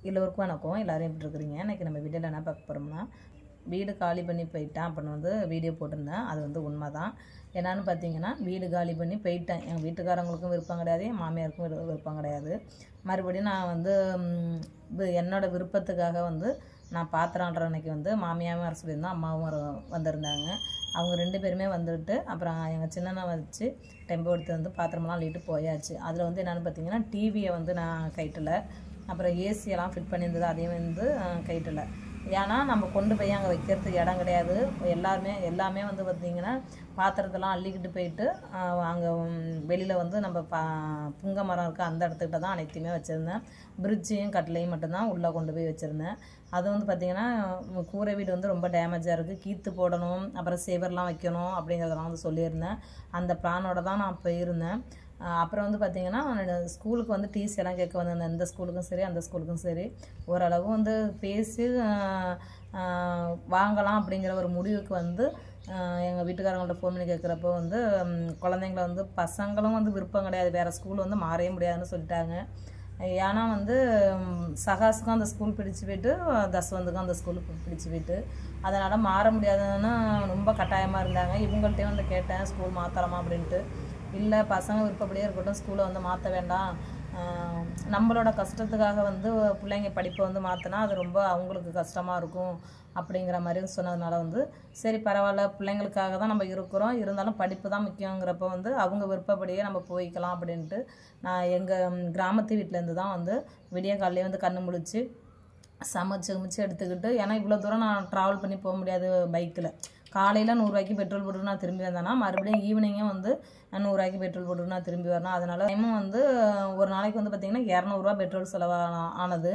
எல்லோருக்கும் வணக்கம். எல்லாரும் எப்படி இருக்கிறீங்க? இன்றைக்கி நம்ம வீடியோவில் என்ன பார்க்க போகிறோம்னா, வீடு காலி பண்ணி போயிட்டேன் அப்படின்னு வந்து வீடியோ போட்டிருந்தேன். அது வந்து உண்மை தான். என்னான்னு பார்த்தீங்கன்னா, வீடு காலி பண்ணி போயிட்டேன். எங்கள் வீட்டுக்காரங்களுக்கும் விருப்பம் கிடையாது, என் மாமியாருக்கும் விருப்பம் கிடையாது. மறுபடியும் நான் வந்து என்னோடய விருப்பத்துக்காக வந்து நான் பாத்திரன்ற அன்றைக்கி வந்து மாமியாவும் வர சொல்லியிருந்தேன், அம்மாவும் வந்திருந்தாங்க. அவங்க 2 பேருமே வந்துட்டு அப்புறம் எங்கள் சின்னண்ணா வச்சு டெம்போ எடுத்து வந்து பாத்திரமெல்லாம் அள்ளிட்டு போயாச்சு. அதில் வந்து என்னென்னு பார்த்தீங்கன்னா, டிவியை வந்து நான் கைட்டலை, அப்புறம் ஏசியெல்லாம் ஃபிட் பண்ணியிருந்தது அதையும் வந்து கைட்டலை. ஏன்னா நம்ம கொண்டு போய் அங்கே வைக்கிறதுக்கு இடம் கிடையாது. எல்லாமே வந்து பார்த்திங்கன்னா பாத்திரத்தெல்லாம் அள்ளிக்கிட்டு போயிட்டு அங்கே வெளியில் வந்து நம்ம புங்க மரம் இருக்குது அந்த இடத்துக்கிட்ட தான் அனைத்தையுமே வச்சுருந்தேன். பிரிட்ஜையும் கட்டிலையும் மட்டும்தான் உள்ளே கொண்டு போய் வச்சுருந்தேன். அது வந்து பார்த்திங்கன்னா கூரை வீடு வந்து ரொம்ப டேமேஜாக இருக்குது, கீற்று போடணும், அப்புறம் சேவர்லாம் வைக்கணும் அப்படிங்கிறதெல்லாம் வந்து சொல்லியிருந்தேன். அந்த பிளானோட தான் நான் போயிருந்தேன். அப்புறம் வந்து பார்த்திங்கன்னா ஸ்கூலுக்கு வந்து டிசி எல்லாம் கேட்க வந்திருந்தேன். இந்த ஸ்கூலுக்கும் சரி அந்த ஸ்கூலுக்கும் சரி ஓரளவு வந்து பேசி வாங்கலாம் அப்படிங்கிற ஒரு முடிவுக்கு வந்து எங்கள் வீட்டுக்காரங்கள்ட்ட ஃபோன் பண்ணி கேட்குறப்போ வந்து குழந்தைங்கள வந்து பசங்களும் வந்து விருப்பம் கிடையாது, வேறு ஸ்கூல் வந்து மாறவே முடியாதுன்னு சொல்லிட்டாங்க. ஏன்னா வந்து சகாஸுக்கும் அந்த ஸ்கூல் பிடிச்சி போயிட்டு, தஸ்வந்துக்கும் அந்த ஸ்கூலுக்கு பிடிச்சி போயிட்டு, அதனால் மாற முடியாதுன்னு ரொம்ப கட்டாயமாக இருந்தாங்க. இவங்கள்ட்டையும் வந்து கேட்டேன் ஸ்கூல் மாற்றலாமா அப்படின்ட்டு. இல்லை, பசங்க விருப்பப்படியே இருக்கட்டும், ஸ்கூலை வந்து மாற்ற வேண்டாம், நம்மளோட கஷ்டத்துக்காக வந்து பிள்ளைங்க படிப்பை வந்து மாற்றினா அது ரொம்ப அவங்களுக்கு கஷ்டமாக இருக்கும் அப்படிங்கிற மாதிரி சொன்னதுனால வந்து சரி பரவாயில்ல, பிள்ளைங்களுக்காக தான் நம்ம இருக்கிறோம், இருந்தாலும் படிப்பு தான் முக்கியங்கிறப்ப வந்து அவங்க விருப்பப்படியே நம்ம போய்க்கலாம் அப்படின்ட்டு நான் எங்கள் கிராமத்து வீட்டிலேருந்து தான் வந்து விடிய காலையிலே வந்து கண்ணு முழிச்சு சமைச்சு எடுத்துக்கிட்டு, ஏன்னா இவ்வளோ தூரம் நான் ட்ராவல் பண்ணி போக முடியாது பைக்கில். காலையில் 100 ரூபாய்க்கு பெட்ரோல் போட்டு நான் திரும்பி வந்தேன்னா மறுபடியும் ஈவினிங்கும் வந்து 100 ரூபாய்க்கு பெட்ரோல் போட்டு நான் திரும்பி வரணும். அதனால் டைமும் வந்து ஒரு நாளைக்கு வந்து பார்த்திங்கன்னா 200 ரூபா பெட்ரோல் ஆனது.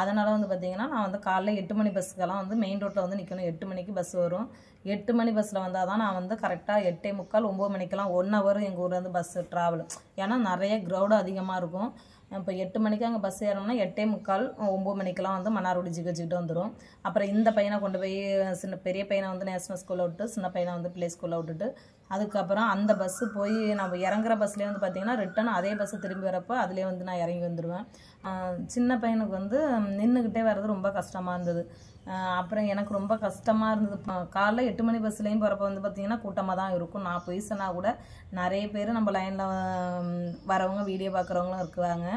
அதனால் வந்து பார்த்திங்கன்னா நான் வந்து காலைல 8 மணி பஸ்ஸுக்கெல்லாம் வந்து மெயின் ரோட்டில் வந்து நிற்கணும். 8 மணிக்கு பஸ் வரும். 8 மணி பஸ்ஸில் வந்தால் தான் நான் வந்து கரெக்டாக 8:45 9 மணிக்கெல்லாம் 1 ஹவர் எங்கள் ஊர்லேருந்து பஸ்ஸு ட்ராவல். ஏன்னா நிறைய க்ரௌடு அதிகமாக இருக்கும். இப்போ 8 மணிக்கு அங்கே பஸ் ஏறணும்னா 8:45 9 மணிக்கெல்லாம் வந்து மன்னார்குடி ஜிகிட்டு வந்துடும். அப்புறம் இந்த பையனை கொண்டு போய் பெரிய பையனை வந்து நேஷனல் ஸ்கூலில் விட்டு சின்ன பையனை வந்து பிளே ஸ்கூலில் விட்டுட்டு அதுக்கப்புறம் அந்த பஸ்ஸு போய் நம்ம இறங்குற பஸ்லேயே வந்து பார்த்திங்கன்னா ரிட்டன் அதே பஸ்ஸு திரும்பி வரப்போ அதிலே வந்து நான் இறங்கி வந்துடுவேன். சின்ன பையனுக்கு வந்து நின்றுக்கிட்டே வர்றது ரொம்ப கஷ்டமாக இருந்தது. அப்புறம் எனக்கு ரொம்ப கஷ்டமாக இருந்தது. காலைல 8 மணி பஸ்லேயும் போகிறப்ப வந்து பார்த்திங்கன்னா கூட்டமாக தான் இருக்கும். நான் போய் சொன்னால் கூட நிறைய பேர் நம்ம லைனில் வரவங்க வீடியோ பார்க்குறவங்களும் இருக்குவாங்க.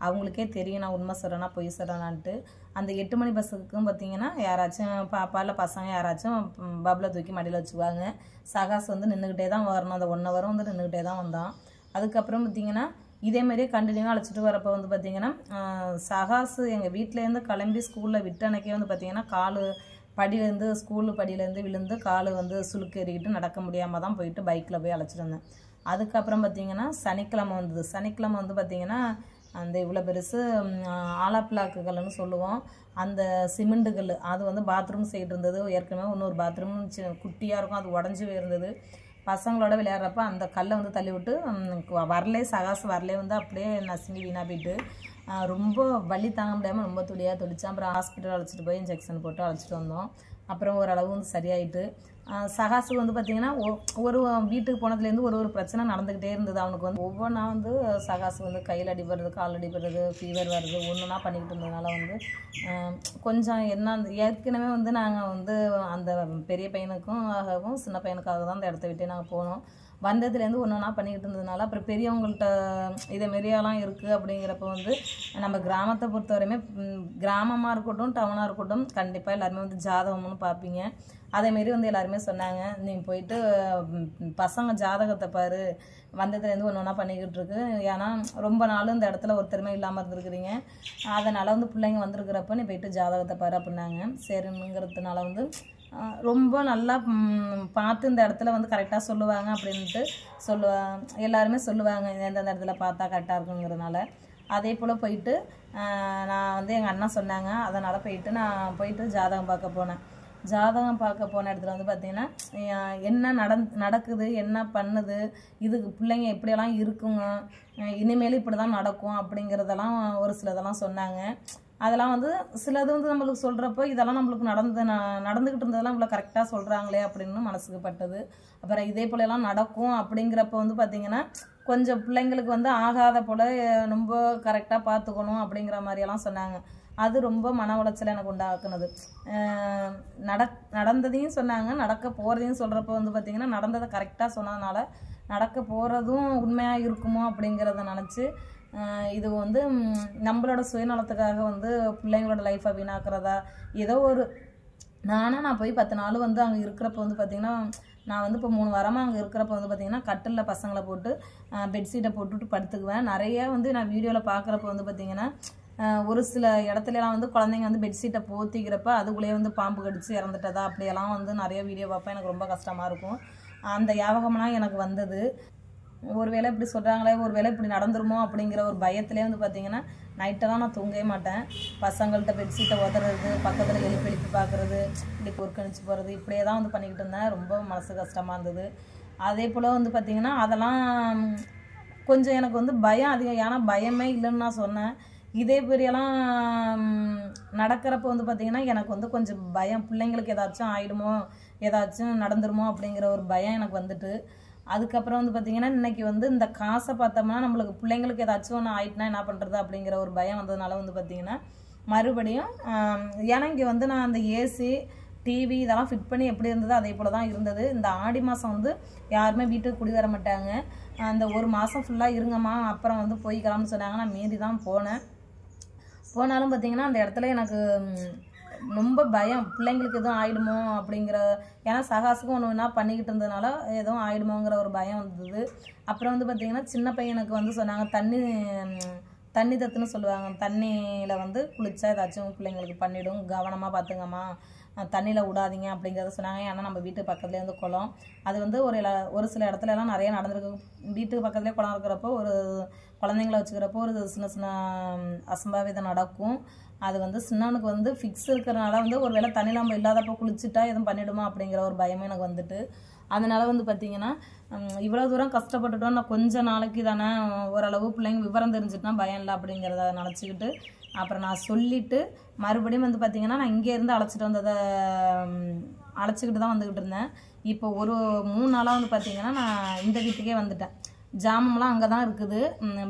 அவங்களுக்கே தெரியும் நான் உண்மை சொல்கிறேன்னா பொய் சொல்கிறேனான்ட்டு. அந்த 8 மணி பஸ்ஸுக்கும் பார்த்திங்கன்னா யாராச்சும் பாப்பா இல்லை பசங்க யாராச்சும் பப்பில் தூக்கி மடியில் வச்சுக்குவாங்க. சகாஸ் வந்து நின்றுக்கிட்டே தான் வரணும். அந்த 1 ஹவரும் வந்து நின்றுக்கிட்டே தான் வந்தான். அதுக்கப்புறம் பார்த்திங்கன்னா இதேமாரியே கண்டினியூவாக அழைச்சிட்டு வரப்போ வந்து பார்த்திங்கன்னா சகாசு எங்கள் வீட்டிலேருந்து கிளம்பி ஸ்கூலில் விட்ட அன்னைக்கே வந்து பார்த்திங்கன்னா கால் படியிலேருந்து ஸ்கூலு படியிலேருந்து விழுந்து கால் வந்து சுளுக்கேறிக்கிட்டு நடக்க முடியாமல் தான் போயிட்டு பைக்கில் போய் அழைச்சிட்டு வந்தேன். அதுக்கப்புறம் பார்த்திங்கன்னா சனிக்கிழமை வந்தது. சனிக்கிழமை வந்து பார்த்திங்கன்னா அந்த இவ்வளோ பெருசு ஆலாப்பிளாக்குகள்னு சொல்லுவோம், அந்த சிமெண்ட்டுகள் அது வந்து பாத்ரூம் சைடு இருந்தது. ஏற்கனவே இன்னொரு பாத்ரூம் குட்டியாக இருக்கும், அது உடஞ்சி போயிருந்தது. பசங்களோட விளையாடுறப்ப அந்த கல்லை வந்து தள்ளி விட்டு சகாசு வரலே வந்து அப்படியே நசுங்கி வீணாக போயிட்டு ரொம்ப வலி தாங்க முடியாமல் ரொம்ப துடியாக துடிச்சேன். அப்புறம் ஹாஸ்பிட்டல் அழைச்சிட்டு போய் இன்ஜெக்ஷன் போட்டு அழைச்சிட்டு வந்தோம். அப்புறம் ஓரளவு வந்து சரியாயிட்டு சகாசுக்கு வந்து பார்த்திங்கன்னா ஒரு வீட்டுக்கு போனதுலேருந்து ஒரு பிரச்சனை நடந்துக்கிட்டே இருந்தது. அவனுக்கு வந்து ஒவ்வொன்றா வந்து சகாசு வந்து கையில் அடிபடுறது, கால் அடிபடுறது, ஃபீவர் வருது, ஒன்றுனா பண்ணிக்கிட்டு இருந்ததுனால வந்து கொஞ்சம் என்ன ஏற்கனவே வந்து நாங்கள் வந்து அந்த பெரிய பையனுக்கும் சின்ன பையனுக்காக தான் அந்த இடத்த விட்டு நாங்கள் போனோம். வந்ததுலேருந்து ஒன்றா பண்ணிக்கிட்டு இருந்ததுனால அப்புறம் பெரியவங்கள்ட்ட இதை மாரியெல்லாம் இருக்குது அப்படிங்கிறப்ப வந்து நம்ம கிராமத்தை பொறுத்தவரையுமே கிராமமாக இருக்கட்டும் டவுனாக இருக்கட்டும் கண்டிப்பாக எல்லாருமே வந்து ஜாதகம்னு பார்ப்பீங்க. அதேமாரி வந்து எல்லாருமே சொன்னாங்க, நீ போயிட்டு பசங்க ஜாதகத்தை பாரு, வந்ததுலேருந்து ஒன்றா பண்ணிக்கிட்டு இருக்கு, ஏன்னா ரொம்ப நாளும் இந்த இடத்துல ஒருத்தருமே இல்லாமல் இருந்துருக்குறீங்க, அதனால் வந்து பிள்ளைங்க வந்திருக்கிறப்ப நீ போயிட்டு ஜாதகத்தை பாரு அப்படின்னாங்க. சரிங்கிறதுனால வந்து ரொம்ப நல்லா பார்த்து இந்த இடத்துல வந்து கரெக்டாக சொல்லுவாங்க அப்படின்ட்டு எல்லாருமே சொல்லுவாங்க எந்தெந்த இடத்துல பார்த்தா கரெக்டாக இருக்குங்கிறதுனால. அதே போல் போயிட்டு நான் வந்து எங்கள் அண்ணா சொன்னாங்க, அதனால் போயிட்டு ஜாதகம் பார்க்க போனேன். ஜாதகம் பார்க்க போன இடத்துல வந்து பார்த்திங்கன்னா என்ன நடக்குது, என்ன பண்ணுது, இதுக்கு பிள்ளைங்க எப்படியெல்லாம் இருக்குங்க, இனிமேல் இப்படி தான் நடக்கும் அப்படிங்கிறதெல்லாம் ஒரு சிலதெல்லாம் சொன்னாங்க. அதெல்லாம் வந்து சிலது வந்து நம்மளுக்கு சொல்கிறப்போ இதெல்லாம் நம்மளுக்கு நடந்துக்கிட்டு இருந்ததெல்லாம் இவ்வளோ கரெக்டாக சொல்கிறாங்களே அப்படின்னு மனசுக்கு பட்டது. அப்புறம் இதே போலலாம் நடக்கும் அப்படிங்கிறப்ப வந்து பார்த்திங்கன்னா கொஞ்சம் பிள்ளைங்களுக்கு வந்து ஆகாத போல் ரொம்ப கரெக்டாக பார்த்துக்கணும் அப்படிங்கிற மாதிரியெல்லாம் சொன்னாங்க. அது ரொம்ப மன உளைச்சலை எனக்கு உண்டாக்குனது. நடந்ததையும் சொன்னாங்க, நடக்க போகிறதையும் சொல்கிறப்ப வந்து பார்த்திங்கன்னா நடந்ததை கரெக்டாக சொன்னதுனால நடக்க போகிறதும் உண்மையாக இருக்குமோ அப்படிங்கிறத நினச்சி இது வந்து நம்மளோட சுயநலத்துக்காக வந்து பிள்ளைங்களோட லைஃப்பை வீணாக்குறதா ஏதோ ஒரு நான் போய் 10 நாள் வந்து அங்கே இருக்கிறப்ப வந்து பார்த்திங்கன்னா நான் வந்து இப்போ 3 வாரமாக அங்கே இருக்கிறப்ப வந்து பார்த்திங்கன்னா கட்டிலில் பசங்களை போட்டு பெட்ஷீட்டை போட்டுவிட்டு படுத்துக்குவேன். நிறைய வந்து நான் வீடியோவில் பார்க்குறப்ப வந்து பார்த்திங்கன்னா ஒரு சில இடத்துலலாம் வந்து குழந்தைங்க வந்து பெட்ஷீட்டை போத்திக்கிறப்ப அதுக்குள்ளேயே வந்து பாம்பு கடிச்சு இறந்துட்டதா அப்படியெல்லாம் வந்து நிறைய வீடியோ பார்ப்பேன். எனக்கு ரொம்ப கஷ்டமாக இருக்கும். அந்த ஞாபகம்லாம் எனக்கு வந்தது. ஒருவேளை இப்படி சொல்கிறாங்களே, ஒருவேளை இப்படி நடந்துருமோ அப்படிங்கிற ஒரு பயத்திலே வந்து பார்த்திங்கன்னா நைட்டெல்லாம் நான் தூங்கவே மாட்டேன். பசங்கள்கிட்ட பெட்ஷீட்டை உதறது, பக்கத்தில் எழுப்பி பார்க்குறது, இப்படி பொறுக்கணிச்சு போகிறது, இப்படியே தான் வந்து பண்ணிக்கிட்டு இருந்தேன். ரொம்ப மனசு கஷ்டமாக இருந்தது. அதே போல் வந்து பார்த்திங்கன்னா அதெல்லாம் கொஞ்சம் எனக்கு வந்து பயம் அதிகம். ஏன்னா பயமே இல்லைன்னு நான் சொன்னேன். இதே பெரியெல்லாம் நடக்கிறப்ப வந்து பார்த்திங்கன்னா எனக்கு வந்து கொஞ்சம் பயம், பிள்ளைங்களுக்கு ஏதாச்சும் ஆகிடுமோ, ஏதாச்சும் நடந்துருமோ அப்படிங்கிற ஒரு பயம் எனக்கு வந்துட்டு. அதுக்கப்புறம் வந்து பார்த்திங்கன்னா இன்றைக்கி வந்து இந்த காசை பார்த்தோம்னா நம்மளுக்கு பிள்ளைங்களுக்கு ஏதாச்சும் ஒன்று ஆயிட்டுனா என்ன பண்ணுறது அப்படிங்கிற ஒரு பயம் வந்ததுனால வந்து பார்த்திங்கன்னா மறுபடியும் ஏன்னா இங்கே வந்து நான் அந்த ஏசி டிவி இதெல்லாம் ஃபிட் பண்ணி எப்படி இருந்ததோ அதே போல் தான் இருந்தது. இந்த ஆடி மாதம் வந்து யாருமே வீட்டுக்கு குடி வர மாட்டாங்க. அந்த ஒரு மாதம் ஃபுல்லாக இருங்கம்மா அப்புறம் வந்து போய்க்கலாம்னு சொன்னாங்க. நான் மீறி தான் போனாலும் பார்த்திங்கன்னா அந்த இடத்துல எனக்கு ரொம்ப பயம், பிள்ளைங்களுக்கு எதுவும் ஆகிடுமோ அப்படிங்கிற. ஏன்னா சகாசுக்கும் ஒன்று ஒன்றா பண்ணிக்கிட்டு இருந்ததுனால எதுவும் ஆகிடுமோங்கிற ஒரு பயம் வந்தது. அப்புறம் வந்து பார்த்திங்கன்னா சின்ன பையனுக்கு வந்து சொன்னாங்க தண்ணி தத்துன்னு சொல்லுவாங்க, தண்ணியில் வந்து குளித்தா ஏதாச்சும் பிள்ளைங்களுக்கு பண்ணிவிடும், கவனமாக பார்த்துங்கம்மா, தண்ணியில் விடாதீங்க அப்படிங்கிறத சொன்னாங்க. ஏன்னா நம்ம வீட்டுக்கு பக்கத்துலேயே வந்து குளம், அது வந்து ஒரு சில இடத்துலலாம் நிறைய நடந்திருக்கு. வீட்டுக்கு பக்கத்துலேயே குளம் இருக்கிறப்போ ஒரு குழந்தைங்கள வச்சுக்கிறப்போ ஒரு சின்ன சின்ன அசம்பாவிதம் நடக்கும். அது வந்து சின்னவனுக்கு வந்து ஃபிக்ஸ் இருக்கிறனால வந்து ஒரு வேளை தண்ணியில் நம்ம இல்லாதப்போ குளிச்சுட்டா எதுவும் பண்ணிவிடுமா அப்படிங்கிற ஒரு பயமே எனக்கு வந்துட்டு. அதனால் வந்து பார்த்திங்கன்னா இவ்வளோ தூரம் கஷ்டப்பட்டுட்டோம், நான் கொஞ்சம் நாளைக்கு தானே ஓரளவு பிள்ளைங்க விவரம் தெரிஞ்சுட்டுனா பயம் இல்லை அப்படிங்கிறத நினச்சிக்கிட்டு அப்புறம் நான் சொல்லிவிட்டு மறுபடியும் வந்து பார்த்திங்கன்னா நான் இங்கேருந்து அழைச்சிக்கிட்டு தான் வந்துக்கிட்டு இருந்தேன். இப்போ ஒரு 3 நாளாக வந்து பார்த்திங்கன்னா நான் இந்த வீட்டுக்கே வந்துட்டேன். ஜாமம்லாம் அங்கே தான் இருக்குது.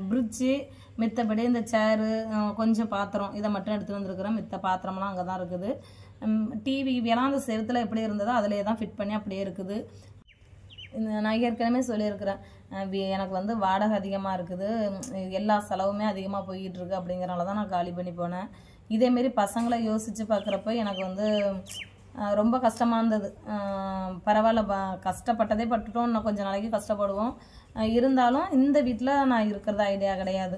ஃப்ரிட்ஜு மித்தபடி இந்த சேரு கொஞ்சம் பாத்திரம் இதை மட்டும் எடுத்துகிட்டு வந்துருக்குறேன். மித்த பாத்திரம்லாம் அங்கே தான் இருக்குது. டிவி எல்லாம் அந்த செவுத்தில் எப்படி இருந்ததோ அதிலே தான் ஃபிட் பண்ணி அப்படியே இருக்குது. நான் ஏற்கனவே சொல்லியிருக்கிறேன், எனக்கு வந்து வாடகை அதிகமாக இருக்குது, எல்லா செலவுமே அதிகமாக போய்கிட்டு இருக்குது அப்படிங்கிறனால தான் நான் காலி பண்ணி போனேன். இதேமாரி பசங்களை யோசித்து பார்க்குறப்ப எனக்கு வந்து ரொம்ப கஷ்டமாக இருந்தது. பரவாயில்ல, கஷ்டப்பட்டதே பட்டுட்டோம், இன்னும் கொஞ்சம் நாளைக்கு கஷ்டப்படுவோம். இருந்தாலும் இந்த வீட்டில் நான் இருக்கிறது ஐடியா கிடையாது.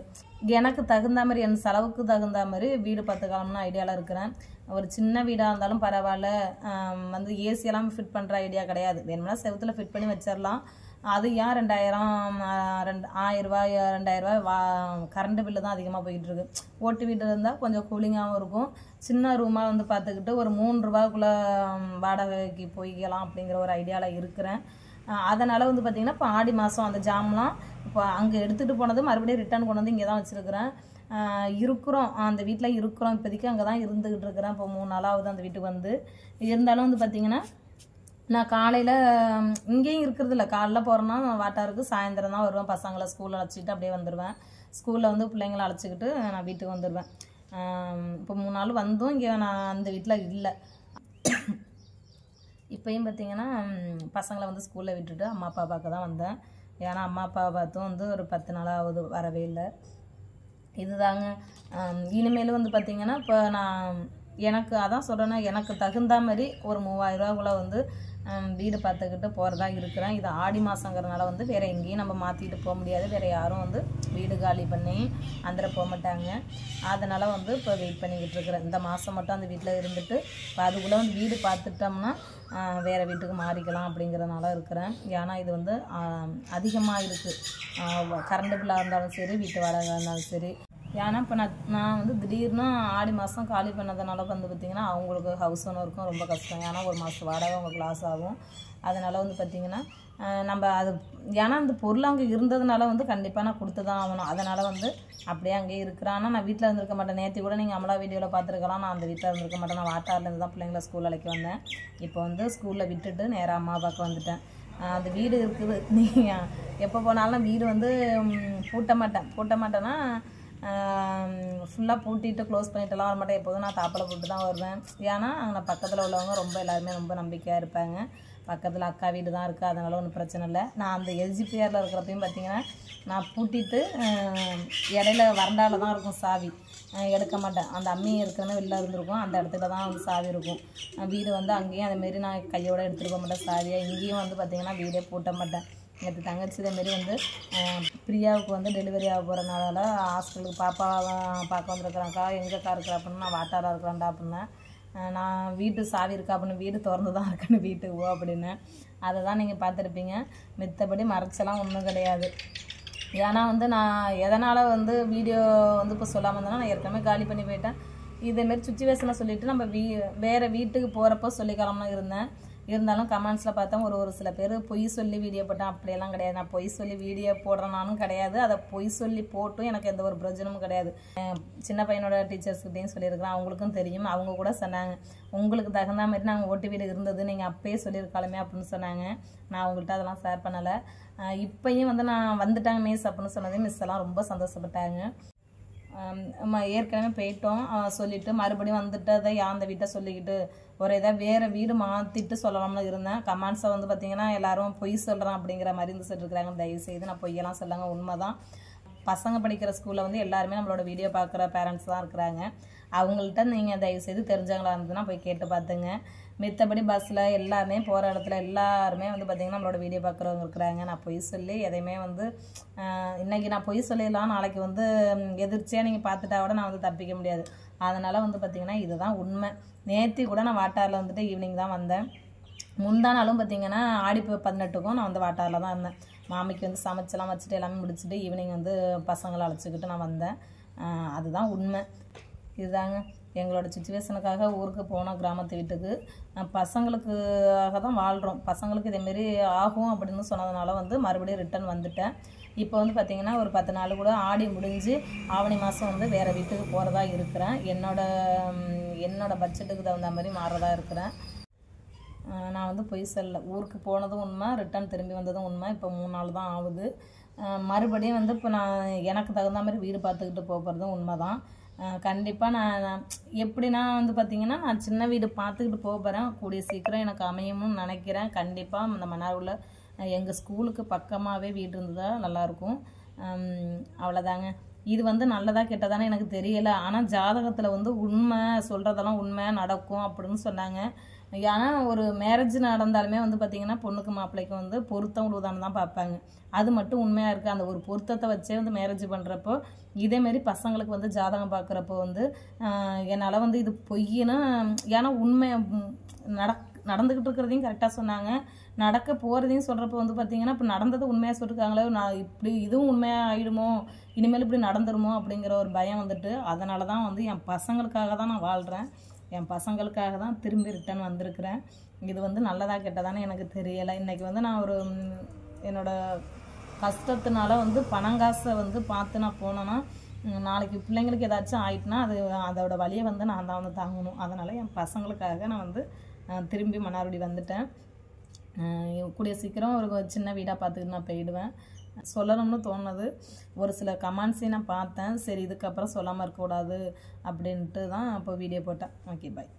எனக்கு தகுந்த மாதிரி என் செலவுக்கு தகுந்த மாதிரி வீடு பார்த்துக்கலாம்னு ஐடியாவில் இருக்கிறேன். ஒரு சின்ன வீடாக இருந்தாலும் பரவாயில்ல, வந்து ஏசியெல்லாம் ஃபிட் பண்ணுற ஐடியா கிடையாது. வேணும்னா செவத்தில் ஃபிட் பண்ணி வச்சிடலாம். அது ஏன் 1000 2000 கரண்ட் பில்லு தான் அதிகமாக போயிட்டுருக்கு. ஓட்டு வீடு இருந்தால் கொஞ்சம் கூலிங்காகவும் இருக்கும். சின்ன ரூமாக வந்து பார்த்துக்கிட்டு ஒரு 3 ரூபாய்க்குள்ளே வாடகைக்கு போய்க்கலாம் அப்படிங்கிற ஒரு ஐடியாவில் இருக்கிறேன். அதனால் வந்து பார்த்திங்கன்னா இப்போ ஆடி மாதம் அந்த ஜாம்லாம் இப்போ அங்கே எடுத்துகிட்டு போனது மறுபடியும் ரிட்டர்ன் கொண்டு வந்து இங்கே தான் வச்சுருக்கிறேன். அந்த வீட்டில் இருக்கிறோம். இப்போதைக்கு அங்கே தான் இருந்துக்கிட்டு இருக்கிறேன். இப்போ 3 நாளாவது அந்த வீட்டுக்கு வந்து. இருந்தாலும் வந்து பார்த்திங்கன்னா நான் காலையில் இங்கேயும் இருக்கிறது இல்லை. காலைல போகிறேன்னா வாட்டாருக்கு, சாயந்தரம் தான் வருவேன். பசங்களை ஸ்கூலில் அழைச்சிக்கிட்டு அப்படியே வந்துடுவேன். ஸ்கூலில் வந்து பிள்ளைங்களை அழைச்சிக்கிட்டு நான் வீட்டுக்கு வந்துடுவேன். இப்போ 3 நாள் வந்தும் இங்கே நான் அந்த வீட்டில் இல்லை. இப்போயும் பார்த்திங்கன்னா பசங்களை வந்து ஸ்கூலில் விட்டுட்டு அம்மா அப்பா பார்க்க தான் வந்தேன். ஏன்னா அம்மா அப்பாவை பார்த்தும் வந்து ஒரு 10 நாளாவது வரவே இல்லை. இதுதாங்க. இனிமேல் வந்து பார்த்திங்கன்னா இப்போ நான் எனக்கு அதான் சொல்கிறேன்னா எனக்கு தகுந்த மாதிரி ஒரு 3000 ரூபாக்குள்ளே வந்து வீடு பார்த்துக்கிட்டு போகிறதா இருக்கிறேன். இது ஆடி மாதங்கிறதுனால வந்து வேறு எங்கேயும் நம்ம மாற்றிட்டு போக முடியாது. வேறு யாரும் வந்து வீடு காலி பண்ணி அந்த போக மாட்டாங்க. அதனால் வந்து இப்போ வெயிட் பண்ணிக்கிட்டு இருக்கிறேன். இந்த மாதம் மட்டும் அந்த வீட்டில் இருந்துட்டு இப்போ அதுக்குள்ளே வந்து வீடு பார்த்துட்டோம்னா வேறு வீட்டுக்கு மாறிக்கலாம் அப்படிங்கிறதுனால இருக்கிறேன். ஏன்னா இது வந்து அதிகமாக இருக்குது. கரண்ட் பில்லாக இருந்தாலும் சரி, வீட்டு வாடகை இருந்தாலும் சரி. ஏன்னா இப்போ நான் வந்து திடீர்னு ஆடி மாதம் காலி பண்ணதுனால வந்து பார்த்திங்கன்னா அவங்களுக்கு ஹவுஸ் ஓனருக்கும் ரொம்ப கஷ்டம். ஏன்னா ஒரு மாதம் வாடகை அவங்களுக்கு லாஸ் ஆகும். அதனால் வந்து பார்த்திங்கன்னா நம்ம அது ஏன்னா அந்த பொருள் அங்கே இருந்ததுனால வந்து கண்டிப்பாக நான் கொடுத்து தான் ஆகணும். அதனால் வந்து அப்படியே அங்கேயே இருக்கிறேன். ஆனால் நான் வீட்டில் இருந்திருக்க மாட்டேன். நேற்று கூட நீங்கள் அமலா வீடியோவில் பார்த்துருக்கலாம். நான் அந்த வீட்டில் இருந்திருக்க மாட்டேன். நான் வாட்டார்லேருந்து தான் பிள்ளைங்கள ஸ்கூல் அழைக்க வந்தேன். இப்போ வந்து ஸ்கூலில் விட்டுட்டு நேராக அம்மா பார்க்க வந்துட்டேன். அந்த வீடு இருக்குது. நீங்கள் எப்போ போனாலும் வீடு வந்து பூட்ட மாட்டேன்னா ஃபுல்லாக பூட்டிட்டு க்ளோஸ் பண்ணிட்டுலாம் வர மாட்டேன். எப்போதும் நான் தாப்பலை போட்டு தான் வருவேன். ஏன்னா அங்கே பக்கத்தில் உள்ளவங்க ரொம்ப எல்லாருமே ரொம்ப நம்பிக்கையாக இருப்பாங்க. பக்கத்தில் அக்கா வீடு தான் இருக்குது, அதனால ஒன்றும் பிரச்சனை இல்லை. நான் அந்த எல்ஜிபிஆரில் இருக்கிறப்பையும் பார்த்திங்கன்னா நான் பூட்டிட்டு இடையில வறண்டாவில் தான் இருக்கும் சாவி, எடுக்க மாட்டேன். அந்த அம்மி இருக்கிறன்னு வெளில இருந்திருக்கும், அந்த இடத்துல தான் வந்து சாவி இருக்கும். வீடு வந்து அங்கேயும் அதேமாரி நான் கையோடு எடுத்துகிட்டு போக மாட்டேன் சாவியாக. இங்கேயும் வந்து பார்த்திங்கன்னா வீடே பூட்ட மாட்டேன். நேற்று தங்கச்சி இதேமாரி வந்து பிரியாவுக்கு வந்து டெலிவரி ஆக போகிறனால ஹாஸ்பிட்டலுக்கு பாப்பா பார்க்க வந்துருக்குறாங்க்கா, எங்கேக்கா இருக்கிறா அப்படின்னு. நான் வாட்டாராக இருக்கிறான்டா அப்படின்னேன். நான் வீட்டு சாவி இருக்கா அப்படின்னு, வீடு திறந்து தான் இருக்குன்னு வீட்டுக்கு அப்படின்னு. அதை தான் நீங்கள் பார்த்துருப்பீங்க. மித்தபடி மறைச்செல்லாம் ஒன்றும் கிடையாது. ஏன்னா வந்து நான் எதனால் வந்து வீடியோ வந்து இப்போ சொல்லாமல் இருந்தேன்னா, நான் ஏற்கனவே காலி பண்ணி போயிட்டேன். இதேமாரி சுச்சுவேஷனை சொல்லிவிட்டு நம்ம வேறு வீட்டுக்கு போகிறப்போ சொல்லிக்கலாம்னு இருந்தேன். இருந்தாலும் கமெண்ட்ஸில் பார்த்தா ஒரு சில பேர் பொய் சொல்லி வீடியோ போட்டேன். அப்படியெல்லாம் கிடையாது. நான் பொய் சொல்லி வீடியோ போடுறேனாலும் கிடையாது, அதை பொய் சொல்லி போட்டும் எனக்கு எந்த ஒரு பிரயோஜனமும் கிடையாது. சின்ன பையனோட டீச்சர்ஸ்கிட்டையும் சொல்லியிருக்கிறேன், அவங்களுக்கும் தெரியும். அவங்க கூட சொன்னாங்க, உங்களுக்கு தகுந்த மாதிரி நாங்கள் ஓட்டு வீடு இருந்தது, நீங்கள் அப்பயே சொல்லியிருக்காலுமே அப்படின்னு சொன்னாங்க. நான் அவங்கள்ட்ட அதெல்லாம் ஷேர் பண்ணலை. இப்போயும் வந்து நான் வந்துட்டாங்க மிஸ் அப்படின்னு சொன்னதே மிஸ் எல்லாம் ரொம்ப சந்தோஷப்பட்டாங்க. ஏற்கனவே போயிட்டோம் சொல்லிவிட்டு மறுபடியும் வந்துட்டு அதை அந்த வீட்டை சொல்லிக்கிட்டு ஒரு இதாக வேறு வீடு மாற்றிட்டு சொல்லலாம்னு இருந்தேன். கமெண்ட்ஸை வந்து பார்த்திங்கன்னா எல்லோரும் பொய் சொல்கிறேன் அப்படிங்கிற மாதிரி இருந்து சொல்லியிருக்கிறாங்க. தயவுசெய்து நான் பொய்யெல்லாம் சொல்லாங்க, உண்மை தான். பசங்க படிக்கிற ஸ்கூலில் வந்து எல்லாருமே நம்மளோட வீடியோ பார்க்குற பேரண்ட்ஸ் தான் இருக்கிறாங்க. அவங்கள்ட்ட நீங்கள் தயவுசெய்து தெரிஞ்சவங்களா இருந்ததுன்னா போய் கேட்டு பார்த்துங்க. மித்தபடி பஸ்ஸில் எல்லாருமே போகிற இடத்துல எல்லாருமே வந்து பார்த்திங்கன்னா நம்மளோட வீடியோ பார்க்குறவங்க இருக்கிறாங்க. நான் பொய் சொல்லி எதையுமே வந்து இன்றைக்கி நான் பொய் சொல்லிடலாம், நாளைக்கு வந்து எதிர்ச்சியாக நீங்கள் பார்த்துட்டா கூட நான் வந்து தப்பிக்க முடியாது. அதனால் வந்து பார்த்திங்கன்னா இதுதான் உண்மை. நேற்று கூட நான் வாட்டாரில் வந்துட்டு ஈவினிங் தான் வந்தேன். முந்தானாலும் பார்த்திங்கன்னா ஆடி 18க்கும் நான் வந்து வாட்டாரில் தான் இருந்தேன். மாமிக்கு வந்து சமைச்செல்லாம் வச்சுட்டு எல்லாமே முடிச்சுட்டு ஈவினிங் வந்து பசங்களை அழைச்சிக்கிட்டு நான் வந்தேன். அதுதான் உண்மை. இதுதாங்க எங்களோட சுச்சுவேஷனுக்காக ஊருக்கு போனோம், கிராமத்து வீட்டுக்கு. பசங்களுக்காக தான் வாழ்கிறோம். பசங்களுக்கு இதேமாரி ஆகும் அப்படின்னு சொன்னதுனால வந்து மறுபடியும் ரிட்டன் வந்துட்டேன். இப்போ வந்து பார்த்திங்கன்னா ஒரு 10 நாள் கூட ஆடி முடிஞ்சு ஆவணி மாதம் வந்து வேறு வீட்டுக்கு போகிறதா இருக்கிறேன். என்னோட பட்ஜெட்டுக்கு தகுந்த மாதிரி மாறதா இருக்கிறேன். நான் வந்து பொய் சொல்ல, ஊருக்கு போனதும் உண்மை, ரிட்டன் திரும்பி வந்ததும் உண்மை. இப்போ 3 நாள் தான் ஆகுது. மறுபடியும் வந்து இப்போ நான் எனக்கு தகுந்த மாதிரி வீடு பார்த்துக்கிட்டு போகிறதும் உண்மை தான். கண்டிப்பாக நான் எப்படின்னா வந்து பார்த்திங்கன்னா நான் சின்ன வீடு பார்த்துக்கிட்டு போகிறேன். கூடிய சீக்கிரம் எனக்கு அமையும்னு நினைக்கிறேன். கண்டிப்பாக இந்த மன்னார்குடியில் எங்கள் ஸ்கூலுக்கு பக்கமாகவே வீடு இருந்ததாக நல்லாயிருக்கும். அவ்வளோதாங்க. இது வந்து நல்லதாக கெட்டதானே எனக்கு தெரியலை. ஆனால் ஜாதகத்தில் வந்து உண்மை சொல்கிறதெல்லாம் உண்மையாக நடக்கும் அப்படின்னு சொன்னாங்க. ஏன்னா ஒரு மேரேஜ் நடந்தாலுமே வந்து பார்த்திங்கன்னா பொண்ணுக்கு மாப்பிள்ளைக்கு வந்து பொருத்தம் உழுதானு தான் பார்ப்பாங்க. அது மட்டும் உண்மையாக இருக்குது. அந்த ஒரு பொருத்தத்தை வச்சே வந்து மேரேஜ் பண்ணுறப்போ இதேமாரி பசங்களுக்கு வந்து ஜாதகம் பார்க்குறப்போ வந்து என்னால் வந்து இது பொய்யின்னு, ஏன்னா உண்மை நடந்துக்கிட்டு இருக்கிறதையும் கரெக்டாக சொன்னாங்க, நடக்க போகிறதையும் சொல்கிறப்போ வந்து பார்த்திங்கன்னா இப்போ நடந்தது உண்மையாக சொல்லியிருக்காங்களே, நான் இப்படி இதுவும் உண்மையாக ஆகிடுமோ, இனிமேல் இப்படி நடந்துருமோ அப்படிங்கிற ஒரு பயம் வந்துட்டு, அதனால தான் வந்து என் பசங்களுக்காக தான் நான் வாழ்கிறேன். என் பசங்களுக்காக தான் திரும்பி ரிட்டன் வந்திருக்கிறேன். இது வந்து நல்லதாக கெட்டதானே எனக்கு தெரியலை. இன்றைக்கி வந்து நான் ஒரு என்னோடய கஷ்டத்தினால வந்து பணங்காசை வந்து பார்த்து நான் போனேன்னா நாளைக்கு பிள்ளைங்களுக்கு ஏதாச்சும் ஆயிட்டுனா அதோட வழியை வந்து நான் தான் வந்து தாங்கணும். அதனால் என் பசங்களுக்காக நான் வந்து திரும்பி மன்னார்குடி வந்துட்டேன். கூடிய சீக்கிரம் ஒரு சின்ன வீடாக பார்த்துக்கிட்டு நான் போயிடுவேன். சொல்லணும்னு தோணுது. ஒரு சில கமெண்ட்ஸையும் நான் பார்த்தேன். சரி இதுக்கப்புறம் சொல்லாமல் இருக்கக்கூடாது அப்படின்ட்டு தான் இப்போ வீடியோ போட்டேன். ஓகே, பாய்.